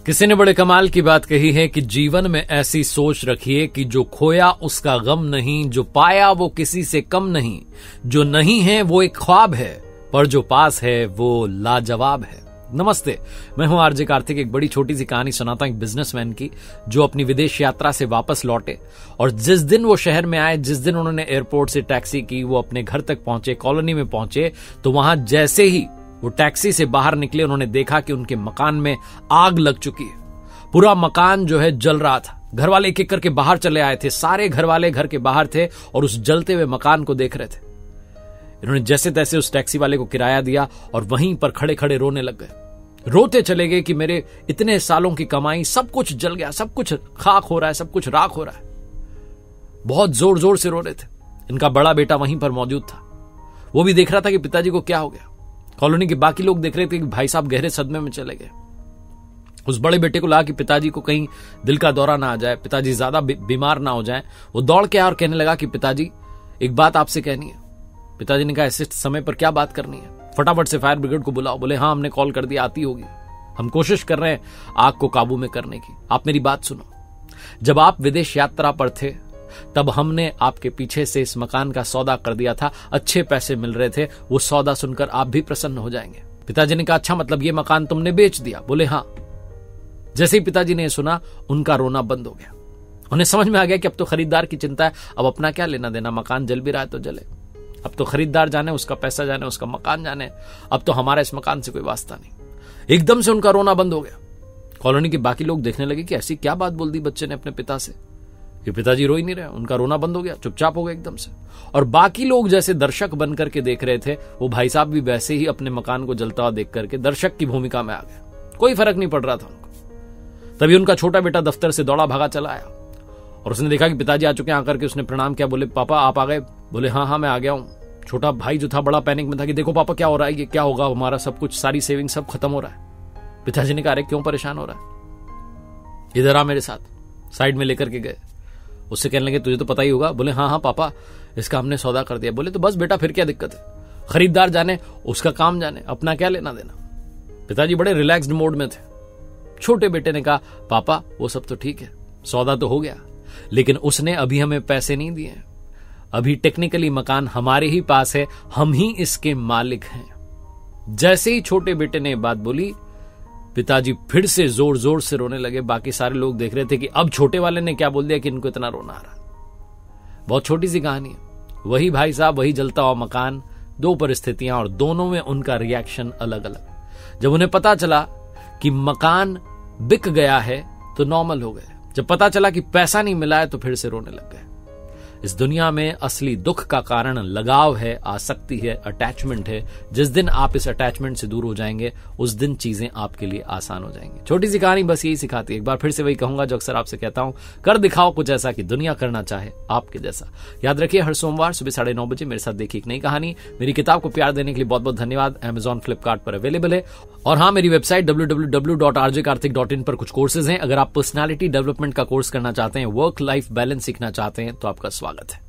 किसी ने बड़े कमाल की बात कही है कि जीवन में ऐसी सोच रखिए कि जो खोया उसका गम नहीं, जो पाया वो किसी से कम नहीं, जो नहीं है वो एक ख्वाब है, पर जो पास है वो लाजवाब है। नमस्ते, मैं हूं आरजे कार्तिक। एक बड़ी छोटी सी कहानी सुनाता हूं एक बिजनेसमैन की जो अपनी विदेश यात्रा से वापस लौटे और जिस दिन वो शहर में आए, जिस दिन उन्होंने एयरपोर्ट से टैक्सी की, वो अपने घर तक पहुंचे, कॉलोनी में पहुंचे, तो वहां जैसे ही वो टैक्सी से बाहर निकले उन्होंने देखा कि उनके मकान में आग लग चुकी है। पूरा मकान जो है जल रहा था। घर वाले एक एक करके बाहर चले आए थे। सारे घर वाले घर के बाहर थे और उस जलते हुए मकान को देख रहे थे। इन्होंने जैसे तैसे उस टैक्सी वाले को किराया दिया और वहीं पर खड़े खड़े रोने लग गए। रोते चले गए कि मेरे इतने सालों की कमाई सब कुछ जल गया, सब कुछ खाक हो रहा है, सब कुछ राख हो रहा है। बहुत जोर जोर से रो रहे थे। इनका बड़ा बेटा वहीं पर मौजूद था। वो भी देख रहा था कि पिताजी को क्या हो गया। कॉलोनी के बाकी लोग देख रहे थे कि भाई साहब गहरे सदमे में चले गए। उस बड़े बेटे को लगा कि पिताजी को कहीं दिल का दौरा ना आ जाए, पिताजी ज्यादा बीमार ना हो जाएं। वो दौड़ के आया और कहने लगा कि पिताजी एक बात आपसे कहनी है। पिताजी ने कहा ऐसे समय पर क्या बात करनी है? फटाफट से फायर ब्रिगेड को बुलाओ। बोले हाँ, हमने कॉल कर दिया, आती होगी। हम कोशिश कर रहे हैं आग को काबू में करने की। आप मेरी बात सुनो। जब आप विदेश यात्रा पर थे तब हमने आपके पीछे से इस मकान का सौदा कर दिया था। अच्छे पैसे मिल रहे थे। वो सौदा सुनकर आप भी प्रसन्न हो जाएंगे। पिताजी ने कहा अच्छा, मतलब ये मकान तुमने बेच दिया? बोले हाँ। जैसे ही पिताजी ने सुना उनका रोना बंद हो गया। उन्हें समझ में आ गया कि अब तो खरीदार की चिंता है। अब अपना क्या लेना देना, मकान जल भी रहा है तो जले। अब तो खरीदार जाने, उसका पैसा जाने, उसका मकान जाने। अब तो हमारा इस मकान से कोई वास्ता नहीं। एकदम से उनका रोना बंद हो गया। कॉलोनी के बाकी लोग देखने लगे कि ऐसी क्या बात बोल दी बच्चे ने अपने पिता से कि पिताजी रो ही नहीं रहे। उनका रोना बंद हो गया, चुपचाप हो गए एकदम से। और बाकी लोग जैसे दर्शक बनकर के देख रहे थे, वो भाई साहब भी वैसे ही अपने मकान को जलता हुआ देख करके दर्शक की भूमिका में आ गए। कोई फर्क नहीं पड़ रहा था उनको। तभी उनका छोटा बेटा दफ्तर से दौड़ा भागा चला आया और उसने देखा कि पिताजी आ चुके हैं। आकर के उसने प्रणाम किया। बोले पापा आप आ गए? बोले हाँ हाँ मैं आ गया हूं। छोटा भाई जो था बड़ा पैनिक में था कि देखो पापा क्या हो रहा है, ये क्या होगा, हमारा सब कुछ, सारी सेविंग सब खत्म हो रहा है। पिताजी ने कहा अरे क्यों परेशान हो रहा है, इधर आ मेरे साथ। साइड में लेकर के गए। उससे कहने लगे तुझे तो पता ही होगा। बोले हाँ हाँ पापा, इसका हमने सौदा कर दिया। बोले तो बस बेटा फिर क्या दिक्कत है, खरीदार जाने, उसका काम जाने, अपना क्या लेना देना। पिताजी बड़े रिलैक्स्ड मोड में थे। छोटे बेटे ने कहा पापा वो सब तो ठीक है, सौदा तो हो गया, लेकिन उसने अभी हमें पैसे नहीं दिए। अभी टेक्निकली मकान हमारे ही पास है, हम ही इसके मालिक हैं। जैसे ही छोटे बेटे ने बात बोली पिताजी फिर से जोर जोर से रोने लगे। बाकी सारे लोग देख रहे थे कि अब छोटे वाले ने क्या बोल दिया कि इनको इतना रोना आ रहा। बहुत छोटी सी कहानी है। वही भाई साहब, वही जलता हुआ मकान, दो परिस्थितियां और दोनों में उनका रिएक्शन अलग अलग। जब उन्हें पता चला कि मकान बिक गया है तो नॉर्मल हो गए। जब पता चला कि पैसा नहीं मिला है तो फिर से रोने लग गए। इस दुनिया में असली दुख का कारण लगाव है, आसक्ति है, अटैचमेंट है। जिस दिन आप इस अटैचमेंट से दूर हो जाएंगे उस दिन चीजें आपके लिए आसान हो जाएंगी। छोटी सी कहानी बस यही सिखाती है। एक बार फिर से वही कहूंगा जो अक्सर आपसे कहता हूं, कर दिखाओ कुछ ऐसा कि दुनिया करना चाहे आपके जैसा। याद रखिए हर सोमवार सुबह 9:30 बजे मेरे साथ देखिए एक नई कहानी। मेरी किताब को प्यार देने के लिए बहुत बहुत धन्यवाद। Amazon, फ्लिपकार्ट पर अवेलेबल है। और हाँ, मेरी वेबसाइट www.rjkartik.in पर कुछ कोर्सेज हैं। अगर आप पर्सनालिटी डेवलपमेंट का कोर्स करना चाहते हैं, वर्क लाइफ बैलेंस सीखना चाहते हैं तो आपका स्वागत है।